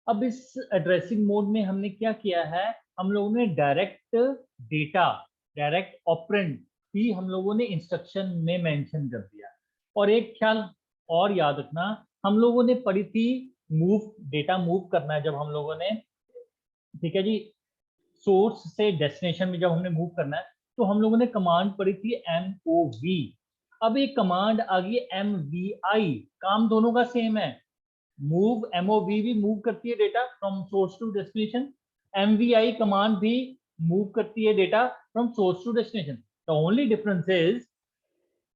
अब इस addressing mode में हमने क्या किया है, हम लोगों ने डायरेक्ट डेटा, डायरेक्ट ऑपरेंड भी हम लोगों ने इंस्ट्रक्शन में मेंशन कर दिया। और एक ख्याल और याद रखना, हम लोगों ने पढ़ी थी मूव, डेटा मूव करना है जब हम लोगों ने, ठीक है जी, सोर्स से डेस्टिनेशन में जब हमने मूव करना है तो हम लोगों ने कमांड पढ़ी थी MOV। अब एक कमांड आ गई MVI, काम दोनों का सेम है। मूव, MOV भी मूव करती है data from source to destination, MVI command भी मूव करती है data from source to destination. The only difference is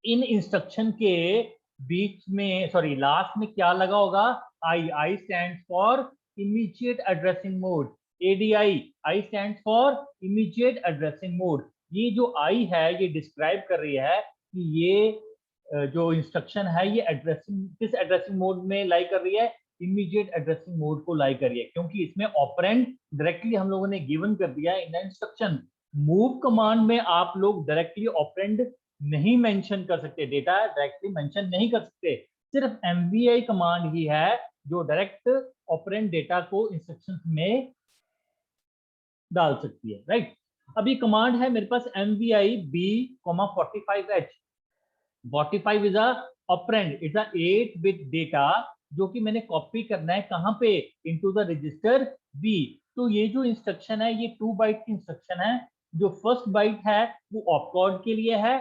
in instruction के बीच में, सॉरी लास्ट में क्या लगा होगा, I stand for immediate addressing mode, ADI, I stand for immediate addressing mode. ये जो आई है ये डिस्क्राइब कर रही है कि ये जो इंस्ट्रक्शन है ये एड्रेसिंग, किस एड्रेसिंग मोड में लाई कर रही है, इमीडिएट एड्रेसिंग मोड को लाई कर रही है, क्योंकि इसमें ऑपरेंड डायरेक्टली हम लोगों ने गिवन कर दिया है इन इंस्ट्रक्शन। मूव कमांड में आप लोग डायरेक्टली ऑपरेंड नहीं मेंशन कर सकते, डेटा डायरेक्टली मेंशन नहीं कर सकते, सिर्फ MVI कमांड ही है जो डायरेक्ट ऑपरेंड डेटा को इंस्ट्रक्शंस में डाल सकती है, राइट। अभी कमांड है मेरे पास MVI B, 45H। 45 is a operand, it's a 8 bit data जो कि मैंने कॉपी करना है कहां पे, इनटू द रजिस्टर B। तो ये जो इंस्ट्रक्शन है ये 2 बाइट की इंस्ट्रक्शन है। जो फर्स्ट बाइट है वो ऑपकोड के लिए है,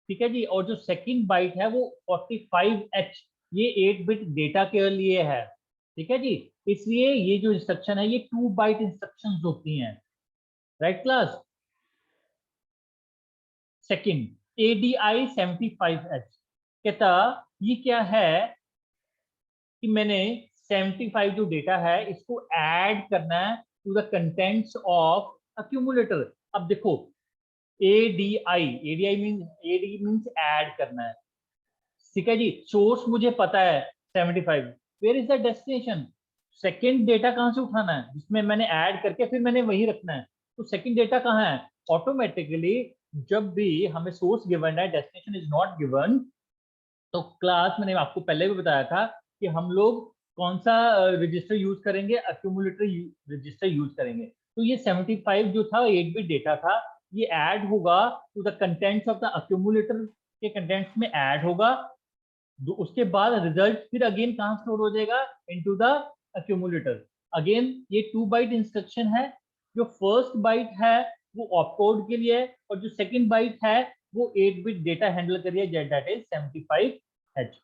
ठीक है जी, और जो सेकंड बाइट है वो 45H, ये 8 बिट डेटा के लिए है, ठीक है जी। इसलिए ये जो इंस्ट्रक्शन है ये 2 बाइट इंस्ट्रक्शंस होती हैं, right class. Second, ADI 75H कहता ये क्या है कि मैंने 75 जो डेटा है इसको ऐड करना है to the contents of accumulator. अब देखो ADI mean, AD means add करना है, ठीक है जी। सोर्स मुझे पता है 75, where is the destination, second data कहां से उठाना है जिसमें मैंने ऐड करके फिर मैंने वही रखना है, तो सेकंड डेटा कहां है। ऑटोमेटिकली जब भी हमें सोर्स गिवन है, डेस्टिनेशन इज नॉट गिवन, तो क्लास मैंने आपको पहले भी बताया था कि हम लोग कौन सा रजिस्टर यूज करेंगे, अक्यूमुलेटर रजिस्टर यूज करेंगे। तो ये 75 जो था 8 बिट डेटा था, ये ऐड होगा to the contents of the accumulator के कंटेंट्स में ऐड होगा। उसके बाद रिजल्ट फिर अगेन कहाँ स्टोर हो जाएगा, इनटू द अक्यूमुलेटर। अगेन ये 2 बाइट इंस्ट्रक्शन है। जो फर्स्ट बाइट है वो ऑपकोड के लिए है और जो सेकंड बाइट है वो 8 बिट डेटा हैंडल करिए, that is 75H।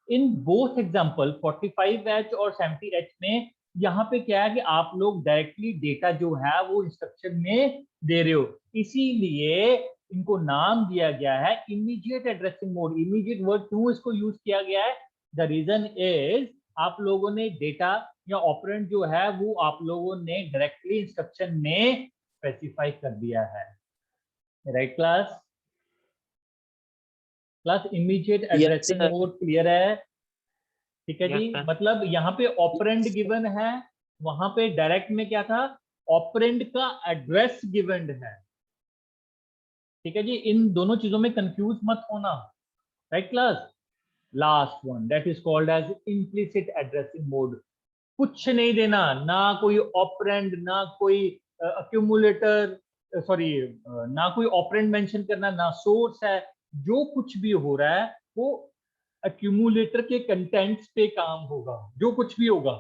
In both example 45H और 70H में यहाँ पे क्या है कि आप लोग डायरेक्टली डेटा जो है वो इंस्ट्रक्शन में दे रहे हो, इसीलिए इनको नाम दिया गया है immediate addressing mode. Immediate word क्यों इसको यूज किया गया है, द रीजन इज आप लोगों ने डेटा या ऑपरेंड जो है वो आप लोगों ने डायरेक्टली इंस्ट्रक्शन में स्पेसिफाई कर दिया है, right class. Class immediate yes addressing sir. Mode clear है, ठीक है जी। Yes sir. मतलब यहाँ पे ऑपरेंड गिवन है, वहां पे डायरेक्ट में क्या था, ऑपरेंड का एड्रेस गिवन है, ठीक है जी। इन दोनों चीजों में कंफ्यूज मत होना, right class. Last one that is called as implicit addressing mode. कुछ नहीं देना, ना कोई ऑपरेंड, ना कोई अक्यूमुलेटर, सॉरी ना कोई ऑपरेंड मेंशन करना, ना सोर्स है। जो कुछ भी हो रहा है वो अक्यूमुलेटर के कंटेंट्स पे काम होगा, जो कुछ भी होगा,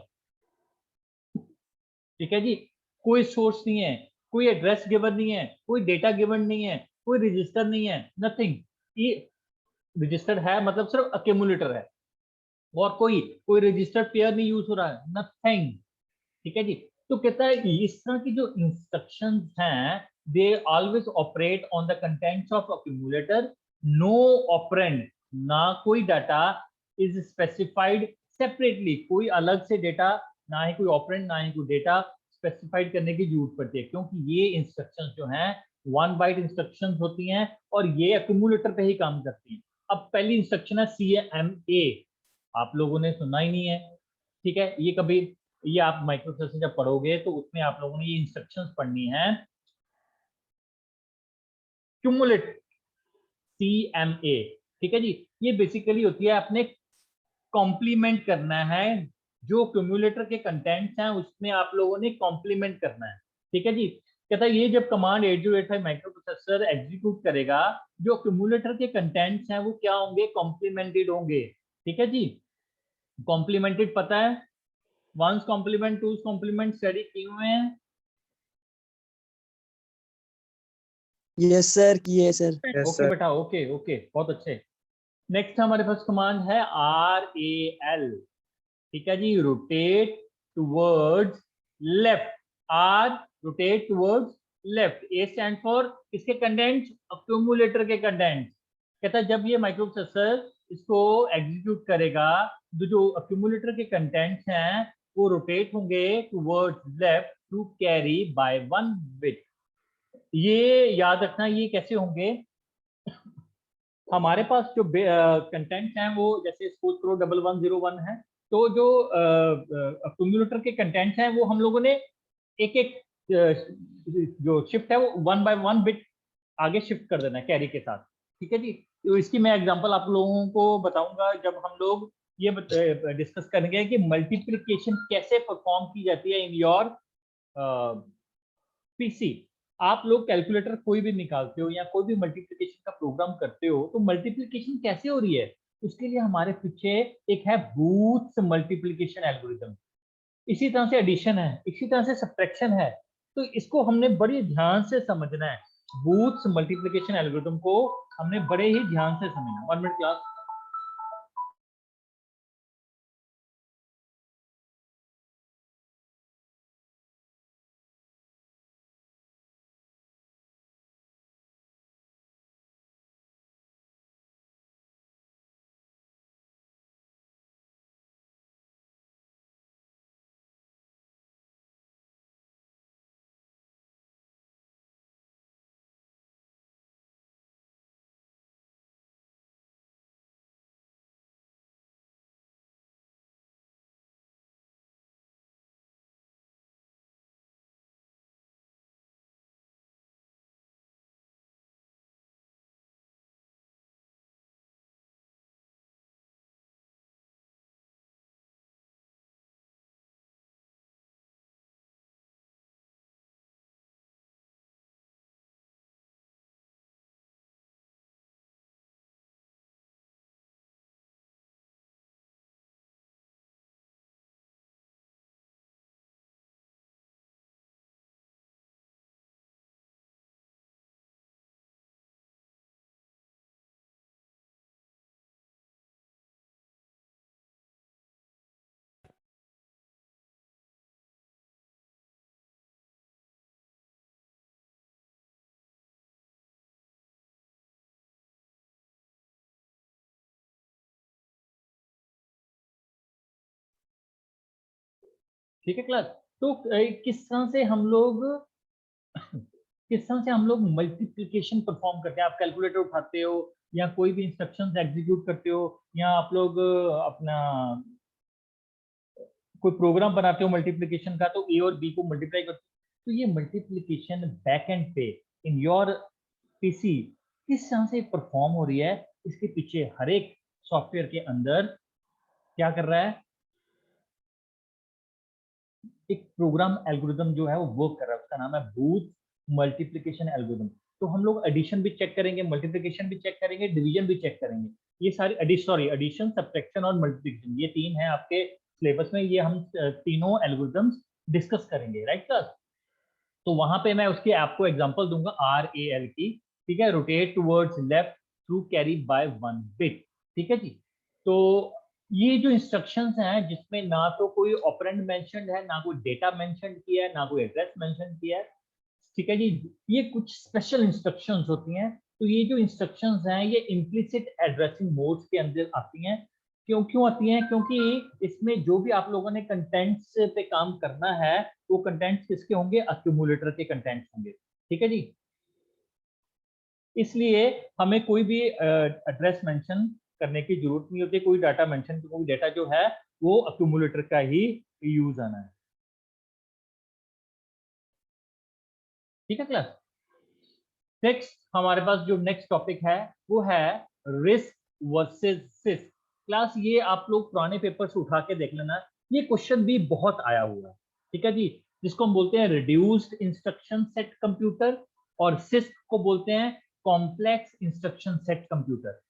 ठीक है जी। कोई सोर्स नहीं है, कोई एड्रेस गिवन नहीं है, कोई डेटा गिवन नहीं है, कोई रजिस्टर नहीं है, नथिंग। ये रजिस्टर है मतलब सिर्फ अक्यूमुलेटर है, और कोई कोई रजिस्टर्ड पेयर नहीं यूज हो रहा है, नथिंग, ठीक है जी। तो कहता है कि इस तरह की जो इंस्ट्रक्शंस हैं they always operate on the contents of accumulator, no operand, ना कोई डाटा इज स्पेसिफाइड सेपरेटली, कोई अलग से डेटा, ना ही कोई ऑपरेंड ना ही कोई डेटा स्पेसिफाइड करने की जरूरत पड़ती है, क्योंकि ये इंस्ट्रक्शंस जो हैं 1 बाइट इंस्ट्रक्शंस होती हैं और ये अक्यूमुलेटर पे ही काम करती हैं। अब पहली इंस्ट्रक्शन है CMA, आप लोगों ने सुना ही नहीं है, ठीक है। ये कभी, ये आप माइक्रो प्रोसेसर जब पढ़ोगे तो उसमें आप लोगों ने ये इंस्ट्रक्शंस पढ़नी है, क्यूमुलेट, CMA, ठीक है जी। ये बेसिकली होती है अपने कॉम्प्लीमेंट करना है जो क्यूमुलेटर के कंटेंट्स हैं उसमें आप लोगों ने कॉम्प्लीमेंट करना है। ठीक है जी। कहता है ये जब कमांड 8085 माइक्रो प्रोसेसर एग्जीक्यूट करेगा, जो क्यूमुलेटर के कंटेंट्स हैं वो क्या होंगे, कॉम्प्लीमेंटेड होंगे। ठीक है जी। कॉम्प्लीमेंटेड पता है, वंस कॉम्प्लीमेंट, टूस कॉम्प्लीमेंट स्टडी किए हुए हैं। यस सर, किए सर। ओके बेटा, ओके ओके, बहुत अच्छे। नेक्स्ट हमारे पास कमांड है RAL। ठीक है जी, rotate towards left. Or rotate towards left. A stand for इसके कंटेंट्स, अक्यूमुलेटर के कंटेंट्स। कहता है जब ये माइक्रोप्रोसेसर इसको एग्जीक्यूट करेगा तो जो अक्यूमुलेटर के कंटेंट्स हैं वो रोटेट होंगे towards left to carry by 1 bit. ये याद रखना, ये कैसे होंगे, हमारे पास जो कंटेंट्स हैं वो जैसे सपोज करो 1101 है, तो जो अक्यूमुलेटर के कंटेंट्स हैं वो हम लोगों ने एक एक जो शिफ्ट है वो 1 बाय 1 बिट आगे शिफ्ट कर देना है कैरी के साथ। ठीक है जी। तो इसकी मैं एग्जांपल आप लोगों को बताऊंगा जब हम लोग ये डिस्कस करेंगे कि मल्टीप्लिकेशन कैसे परफॉर्म की जाती है इन योर पीसी। आप लोग कैलकुलेटर कोई भी निकालते हो या कोई भी मल्टीप्लिकेशन का प्रोग्राम करते हो तो मल्टीप्लिकेशन कैसे हो रही है, उसके लिए हमारे पीछे एक है बूथ्स मल्टीप्लिकेशन एल्गोरिथम। इसी तरह से एडिशन है, इसी तरह से सब्ट्रैक्शन है। तो इसको हमने बड़े ध्यान से समझना है। बूथ्स मल्टीप्लिकेशन एल्गोरिथम को हमने बड़े ही ध्यान से समझना। 1 मिनट क्लास। ठीक है क्लास। तो किस तरह से हम लोग मल्टीप्लिकेशन परफॉर्म करते हैं। आप कैलकुलेटर उठाते हो या कोई भी इंस्ट्रक्शंस एग्जीक्यूट करते हो या आप लोग अपना कोई प्रोग्राम बनाते हो मल्टीप्लिकेशन का, तो ए और बी को मल्टीप्लाई करते हो। तो ये मल्टीप्लिकेशन बैक एंड पे इन योर पीसी किस तरह से परफॉर्म हो रही है, इसके पीछे हर एक सॉफ्टवेयर के अंदर क्या कर रहा है, एक प्रोग्राम एल्गोरिदम जो है वो वर्क कर रहा है, उसका नाम है बूथ मल्टीप्लिकेशन एल्गोरिदम। तो हम लोग एडिशन भी चेक करेंगे, मल्टीप्लिकेशन भी चेक करेंगे, डिवीजन भी चेक करेंगे। ये सारी एडिशन, सब्ट्रैक्शन और मल्टीप्लिकेशन, ये तीन है आपके सिलेबस में। ये हम तीनों एल्गोरिदम्स डिस्कस करेंगे, राइट क्लास। तो वहां पे मैं उसकी आपको एग्जांपल दूंगा RAL की। ठीक है, rotate towards left through carry by 1 bit. ठीक है जी। तो ये जो इंस्ट्रक्शंस हैं जिसमें ना तो कोई ऑपरेंड मेंशन्ड है, ना कोई डेटा मेंशन्ड किया है, ना कोई एड्रेस मेंशन किया है। ठीक है जी। ये कुछ स्पेशल इंस्ट्रक्शंस होती हैं। तो ये जो इंस्ट्रक्शंस हैं ये इम्प्लिसिट एड्रेसिंग मोड्स के अंदर आती हैं। क्यों क्यों आती हैं? क्योंकि इसमें जो भी आप लोगों ने कंटेंट्स पे काम करना है वो कंटेंट्स किसके होंगे, अक्यूमुलेटर के कंटेंट्स होंगे। ठीक है जी। इसलिए हमें कोई भी एड्रेस मेंशन करने की जरूरत नहीं होती, कोई डाटा मेंशन, कोई डाटा जो है वो अक्यूमुलेटर का ही यूज आना है। ठीक है क्लास। नेक्स्ट हमारे पास जो नेक्स्ट टॉपिक है वो है रिस्क वर्सेस सिस्क। क्लास ये आप लोग पुराने पेपर से उठा के देख लेना। ये क्वेश्चन भी बहुत आया हुआ है, ठीक है जी, जिसको हम बोलते हैं रिड्यूस्ड इंस्ट्रक्शन सेट कंप्यूटर, और सिस्क को बोलते हैं कॉम्प्लेक्स इंस्ट्रक्शन सेट कंप्यूटर।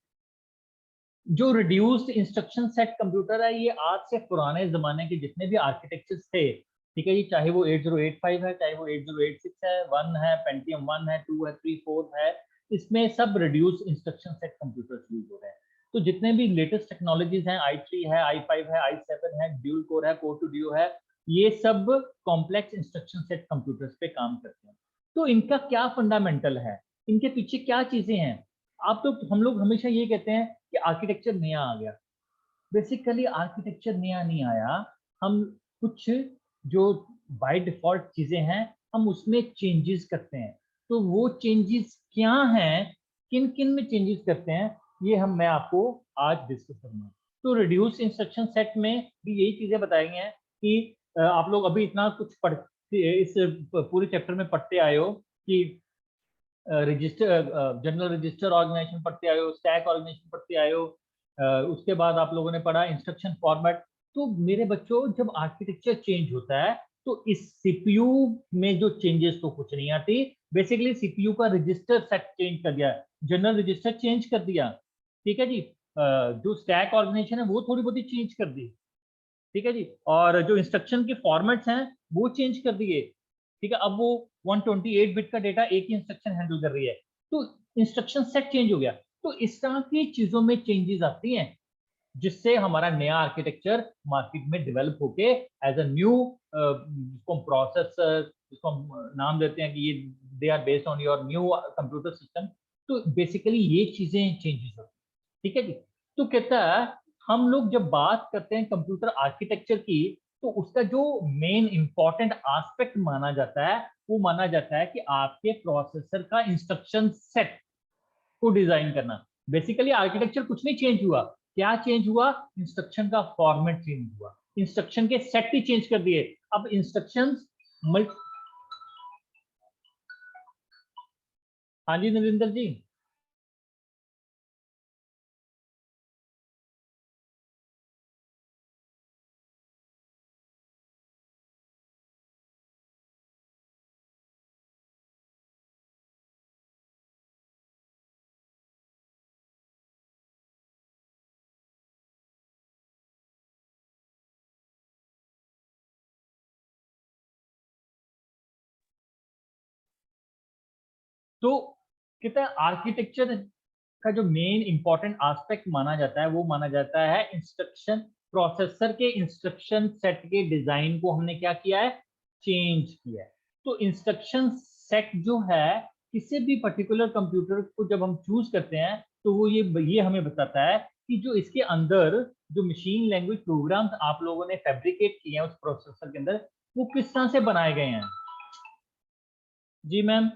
जो रिड्यूस्ड इंस्ट्रक्शन सेट कंप्यूटर है, ये आज से पुराने जमाने के जितने भी आर्किटेक्चर्स थे, ठीक है जी, चाहे वो 8085 है, चाहे वो 8086 है, 1 है, पेंटियम 1 है, 2 है, 3, 4 है, इसमें सब reduced instruction set computers use हो रहे हैं। तो जितने भी लेटेस्ट टेक्नोलॉजीज हैं, i3 है, i5 है, i7 है, ड्यूल कोर है, कोर टू ड्यू है, ये सब कॉम्प्लेक्स इंस्ट्रक्शन सेट कंप्यूटर्स पे काम करते हैं। तो इनका क्या फंडामेंटल है, इनके पीछे क्या चीजें हैं? आप तो हम लोग हमेशा ये कहते हैं कि आर्किटेक्चर नया आ गया। बेसिकली आर्किटेक्चर नया नहीं आया, हम कुछ जो बाय डिफॉल्ट चीजें हैं, हम उसमें चेंजेस करते हैं। तो वो चेंजेस क्या हैं, किन किन में चेंजेस करते हैं, ये मैं आपको आज डिस्कस करूंगा। तो रिड्यूस इंस्ट्रक्शन सेट में भी यही चीजें बताई हैं कि आप लोग अभी इतना कुछ पढ़ इस पूरे चैप्टर में पढ़ते आए हो कि रजिस्टर, जनरल रजिस्टर ऑर्गेनाइजेशन पढ़ते आए हो, स्टैक ऑर्गेनाइजेशन पढ़ते आए हो, उसके बाद आप लोगों ने पढ़ा इंस्ट्रक्शन फॉर्मेट। तो मेरे बच्चों, जब आर्किटेक्चर चेंज होता है तो इस सीपीयू में जो चेंजेस तो कुछ नहीं आती, बेसिकली सीपीयू का रजिस्टर सेट चेंज कर दिया, जनरल रजिस्टर चेंज कर दिया, ठीक है जी, जो स्टैक ऑर्गेनाइजेशन है वो थोड़ी बहुत चेंज कर दी, ठीक है जी, और जो इंस्ट्रक्शन के फॉर्मेट्स हैं वो चेंज कर दिए, ठीक है, अब वो 128 बिट का डेटा एक ही इंस्ट्रक्शन हैंडल कर रही है, तो इंस्ट्रक्शन सेट चेंज हो गया। तो इस तरह की चीजों में चेंजेस आती हैं, जिससे हमारा नया आर्किटेक्चर मार्केट में डेवलप होके एज अ न्यू, जिसको प्रोसेसर, जिसको हम नाम देते हैं कि ये they are based on your new computer system. तो बेसिकली ये चीजें चेंजेस होती हैं, ठीक है जी। तो कहता है, हम लोग जब बात करते हैं कंप्यूटर आर्किटेक्चर की, तो उसका जो मेन इंपॉर्टेंट एस्पेक्ट माना जाता है, वो माना जाता है कि आपके प्रोसेसर का इंस्ट्रक्शन सेट को डिजाइन करना। बेसिकली आर्किटेक्चर कुछ नहीं चेंज हुआ, क्या चेंज हुआ, इंस्ट्रक्शन का फॉर्मेट चेंज हुआ, इंस्ट्रक्शन के सेट ही चेंज कर दिए। अब इंस्ट्रक्शंस हाँ जी नरेंद्र जी। तो कहता है आर्किटेक्चर का जो मेन इंपॉर्टेंट एस्पेक्ट माना जाता है, वो माना जाता है इंस्ट्रक्शन, प्रोसेसर के इंस्ट्रक्शन सेट के डिजाइन को हमने क्या किया है, चेंज किया है। तो इंस्ट्रक्शन सेट जो है, किसी भी पर्टिकुलर कंप्यूटर को जब हम चूज करते हैं, तो वो ये हमें बताता है कि जो इसके अंदर जो मशीन लैंग्वेज प्रोग्राम्स आप लोगों ने फैब्रिकेट किए हैं उस प्रोसेसर के अंदर, वो किस तरह से बनाए गए हैं। जी मैम।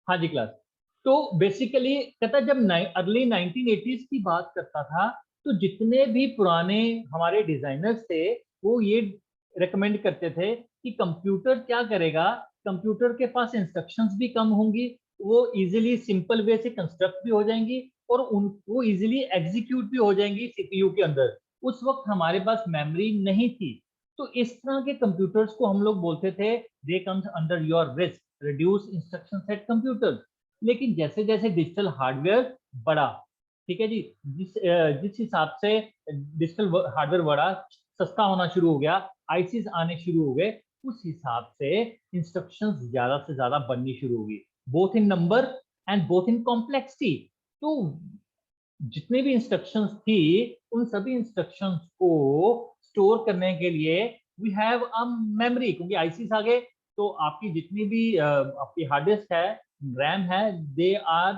हाँ जी क्लास। तो बेसिकली कहता जब अर्ली 1980s की बात करता था, तो जितने भी पुराने हमारे डिजाइनर्स थे वो ये रेकमेंड करते थे कि कंप्यूटर क्या करेगा, कंप्यूटर के पास इंस्ट्रक्शंस भी कम होंगी, वो इजीली सिंपल वे से कंस्ट्रक्ट भी हो जाएंगी और वो इजीली एग्जीक्यूट भी हो जाएंगी सीपीयू के अंदर। उस वक्त हमारे पास मेमोरी नहीं थी, तो इस तरह के कंप्यूटर्स को हम लोग बोलते थे they comes under your risk reduce instruction set computers. लेकिन जैसे जैसे डिजिटल हार्डवेयर बढ़ा, ठीक है जी, जिस हिसाब से डिजिटल हार्डवेयर बढ़ा, सस्ता होना शुरू हो गया, आईसीज आने शुरू हो गए, उस हिसाब से इंस्ट्रक्शंस ज्यादा से ज्यादा बननी शुरू होगी, both in number and both in complexity. तो जितने भी इंस्ट्रक्शंस थी, उन सभी इंस्ट्रक्शंस को स्टोर करने के लिए वी हैव अ मेमोरी, क्योंकि आईसीस आ गए, तो आपकी जितनी भी आपकी हार्ड डिस्क है, रैम है, they are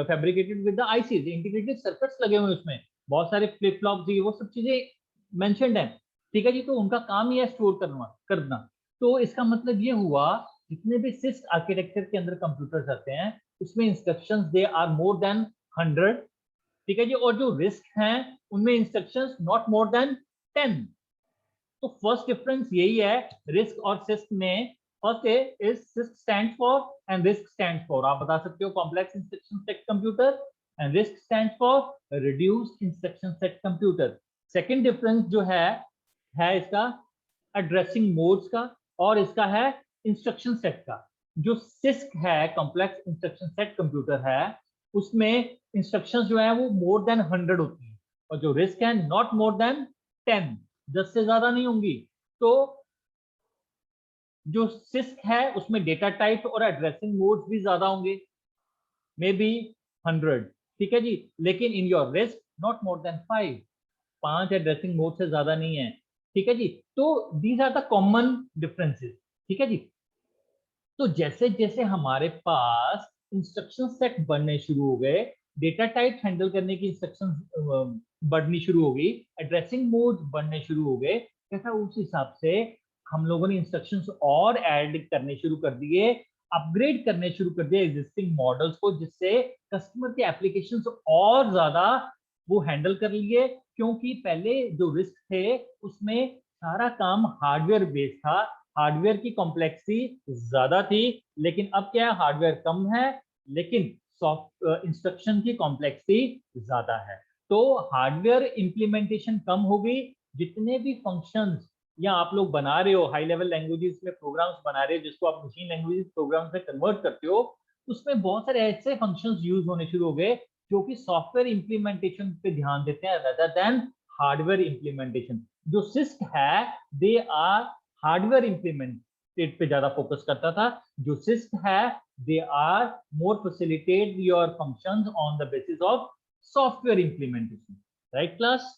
fabricated with the ICs, integrated circuits लगे हुए उसमें, बहुत सारे फ्लिप फ्लॉप वो सब चीजें मेंशन्ड है, ठीक है जी। तो उनका काम ही है स्टोर करना। तो इसका मतलब ये हुआ जितने भी सिस्क आर्किटेक्चर के अंदर कंप्यूटर्स आते हैं, उसमें instructions they are more than 100, ठीक है जी। और जो रिस्क हैं उनमें इंस्ट्रक्शंस नॉट मोर देन 10। तो फर्स्ट डिफरेंस यही है रिस्क और सिस्क में। First is six stand for and risk stand for, आप बता सकते हो complex instruction set computer, and risk stand for reduced instruction set computer. Second difference जो है इसका एड्रेसिंग मोड्स का, और इसका है इंस्ट्रक्शन सेट का। जो सिस्क है, कॉम्प्लेक्स इंस्ट्रक्शन सेट कंप्यूटर है, उसमें इंस्ट्रक्शंस जो है वो मोर देन 100 होती है, और जो रिस्क है नॉट मोर देन 10, 10 से ज्यादा नहीं होंगी। तो जो सिस्क है उसमें डेटा टाइप और एड्रेसिंग मोड्स भी ज्यादा होंगे, मे बी 100, ठीक है जी। लेकिन in your RISC not more than 5, 5 addressing mode से ज्यादा नहीं है, ठीक है जी। तो these are the common differences, ठीक है जी। तो जैसे जैसे हमारे पास इंस्ट्रक्शन सेट बनने शुरू हो गए, डेटा टाइप हैंडल करने की इंस्ट्रक्शन बढ़नी शुरू हो गई, एड्रेसिंग मोड बढ़ने शुरू हो गए, कैसा उस हिसाब से हम लोगों ने इंस्ट्रक्शंस और ऐड करने शुरू कर दिए, अपग्रेड करने शुरू कर दिए एग्जिस्टिंग मॉडल्स को, जिससे कस्टमर के एप्लीकेशंस और ज्यादा वो हैंडल कर लिए। क्योंकि पहले जो रिस्क थे उसमें सारा काम हार्डवेयर बेस्ड था, हार्डवेयर की कॉम्प्लेक्सिटी ज्यादा थी, लेकिन अब क्या है, हार्डवेयर कम है लेकिन सॉफ्ट इंस्ट्रक्शन की कॉम्प्लेक्सिटी ज्यादा है। तो हार्डवेयर इंप्लीमेंटेशन कम होगी, जितने भी फंक्शंस या आप लोग बना रहे हो हाई लेवल लैंग्वेजेस में प्रोग्राम्स बना रहे हो, जिसको आप मशीन लैंग्वेजेस प्रोग्राम्स में कन्वर्ट करते हो, उसमें बहुत सारे ऐसे फंक्शंस यूज होने शुरू हो गए जो कि सॉफ्टवेयर इंप्लीमेंटेशन पे ध्यान देते हैं rather देन हार्डवेयर इंप्लीमेंटेशन। जो सिस्क है दे आर हार्डवेयर इंप्लीमेंटेड पे ज्यादा फोकस करता था, जो सिस्क है they are more facilitate your functions on the basis of software implementation. Right class?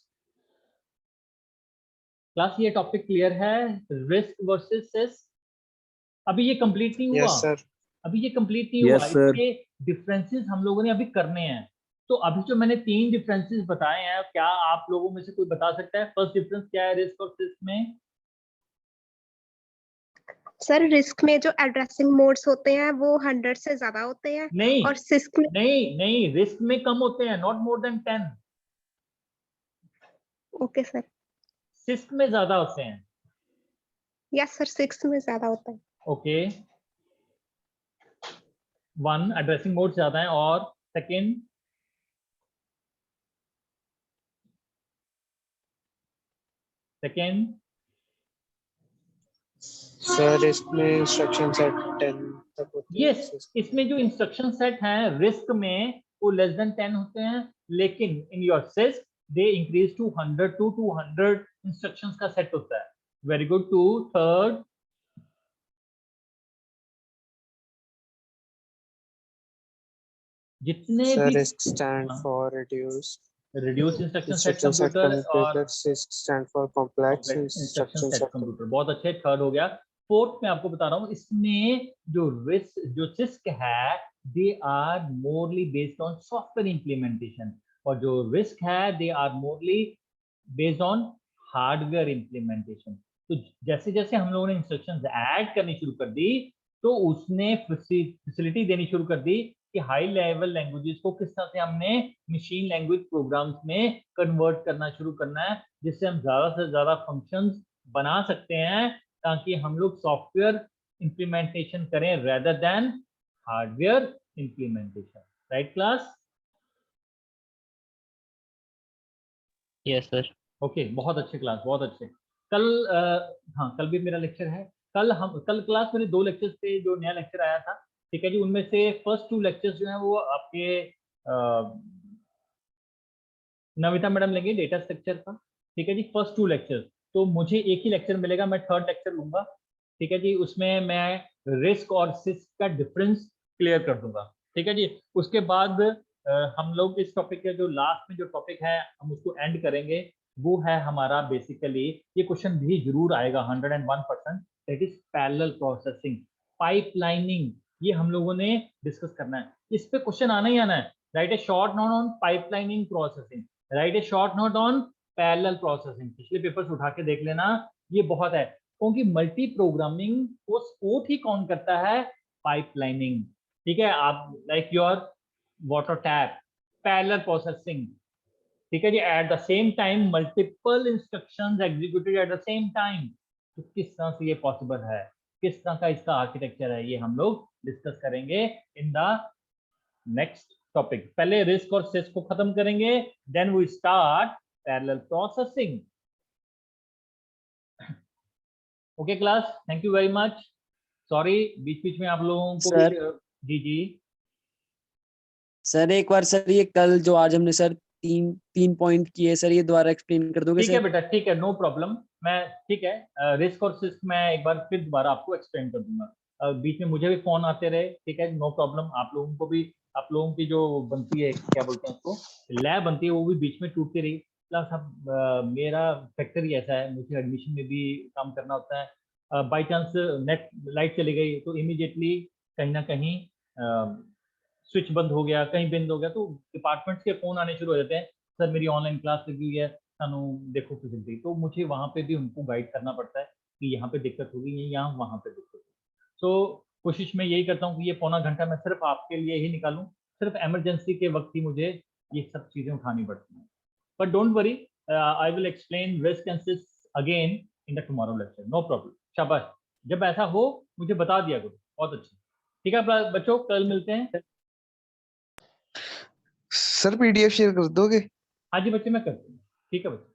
Class ये टॉपिक क्लियर है, रिस्क वर्सेस सिस्क? अभी ये कंप्लीट नहीं हुआ, यस सर। अभी ये कंप्लीट नहीं हुआ, यस सर। इसके डिफरेंसेस हम लोगों ने अभी करने हैं। तो अभी जो मैंने 3 डिफरेंसेस बताए हैं, क्या आप लोगों में से कोई बता सकता है फर्स्ट डिफरेंस क्या है रिस्क और सिस्क में? सर रिस्क में जो एड्रेसिंग मोड्स होते हैं वो 100 से ज्यादा होते हैं, नहीं और सिस्क में नहीं नहीं, रिस्क में कम होते हैं, not more then 10। Okay sir. Six में ज्यादा होते हैं। यस सर, सिक्स में ज्यादा होता है। ओके, 1 एड्रेसिंग मोड ज्यादा है, और सेकंड? सेकंड सर इसमें इंस्ट्रक्शन सेट 10 तक होती है। यस, इसमें जो इंस्ट्रक्शन सेट हैं रिस्क में वो लेस देन 10 होते हैं, लेकिन in your CISC they increase to 100 to 200 instructions का सेट होता है। Very good. टू थर्ड, जितने सर भी RISC stand for reduce instruction set instruction set computer और computer, CISC stand for complex instruction instruction set set. Computer, बहुत अच्छे, third हो गया। फोर्थ में आपको बता रहा हूँ, इसमें जो रिस्क जो सिस्क है they are Morli based on software implementation, और जो रिस्क है they are Morli based on hardware implementation. तो जैसे जैसे हम लोगों ने इंस्ट्रक्शंस ऐड करनी शुरू कर दी, तो उसने फैसिलिटी देनी शुरू कर दी कि हाई लेवल लैंग्वेजेस को किस तरह से हमने मशीन लैंग्वेज प्रोग्राम्स में कन्वर्ट करना शुरू करना है, जिससे हम ज्यादा से ज्यादा फंक्शंस बना सकते हैं, ताकि हम लोग सॉफ्टवेयर इंप्लीमेंटेशन करें rather than hardware implementation. Right class? Yes sir. Okay, बहुत अच्छे क्लास, बहुत अच्छे। कल हाँ, कल भी मेरा लेक्चर है। कल क्लास मेरे 2 लेक्चर्स थे, जो नया लेक्चर आया था, ठीक है जी। उनमें से फर्स्ट 2 लेक्चर्स जो हैं वो आपके नमिता मैडम लेंगे डेटा स्ट्रक्चर का, ठीक है जी, फर्स्ट 2 लेक्चर्स। तो मुझे एक ही लेक्चर मिलेगा, मैं थर्ड लेक्चर लूंगा, ठीक है जी। उसमें मैं रिस्क और सिस्क का डिफरेंस क्लियर कर दूंगा, ठीक है जी। उसके बाद हम लोग इस टॉपिक के जो लास्ट में जो टॉपिक है हम उसको एंड करेंगे, वो है हमारा बेसिकली, ये क्वेश्चन भी जरूर आएगा 101%, that is parallel processing, pipelining. ये हम लोगों ने डिस्कस करना है, इस पे क्वेश्चन आना ही आना है। Write a short note on pipelining processing, write a short note on parallel processing. पिछले पेपर्स उठा के देख लेना, ये बहुत है, क्योंकि मल्टी प्रोग्रामिंग को सपोर्ट ही कौन करता है? पाइपलाइनिंग, ठीक है। आप like your water tap, parallel processing, ठीक है जी। At the same time multiple instructions executed at the same time, तो किस तरह से ये पॉसिबल है, किस तरह का इसका आर्किटेक्चर है, ये हम लोग डिस्कस करेंगे इन द नेक्स्ट टॉपिक। पहले रिस्क और सिस्क को खत्म करेंगे, then we start parallel processing. Okay class, thank you very much. Sorry बीच बीच में आप लोगों को भी सर। जी जी सर एक बार सर, ये कल जो आज हमने सर तीन पॉइंट किए सर, ये दोबारा एक्सप्लेन कर दोगे ठीक है सर? बेटा, ठीक है, नो प्रॉब्लम। मैं ठीक है, रिस्क और सिस्क मैं एक बार फिर दोबारा आपको एक्सप्लेन कर दूंगा। बीच में मुझे भी फोन आते रहे, ठीक है, नो प्रॉब्लम। आप लोगों को भी, आप लोगों की जो बनती है, क्या बोलते हैं उसको, लैब बनती है, वो भी बीच में टूटती रही। प्लस अब मेरा फैक्टर ही ऐसा है, मुझे एडमिशन में भी काम करना होता है। बाई चांस नेट लाइट चली गई तो इमीडिएटली कहीं ना कहीं स्विच बंद हो गया, कहीं बंद हो गया, तो डिपार्टमेंट्स के फोन आने शुरू हो जाते हैं, सर मेरी ऑनलाइन क्लास लगी हुई है, सानू देखो फैसिलिटी। तो मुझे वहाँ पे भी उनको गाइड करना पड़ता है कि यहाँ पे दिक्कत होगी, यहाँ वहाँ पे दिक्कत होगी। तो कोशिश मैं यही करता हूँ कि ये पौना घंटा मैं सिर्फ आपके लिए ही निकालूं, सिर्फ इमरजेंसी के वक्त ही मुझे ये सब चीज़ें उठानी पड़ती हैं। But don't worry, I will explain RISC and CISC again in the tomorrow lecture, no problem. शाबाश, जब ऐसा हो मुझे बता दिया करो, बहुत अच्छा। ठीक है बच्चों, कल मिलते हैं। सर पीडीएफ शेयर कर दोगे? हाँ जी बच्चे, मैं करता हूँ, ठीक है बच्चे।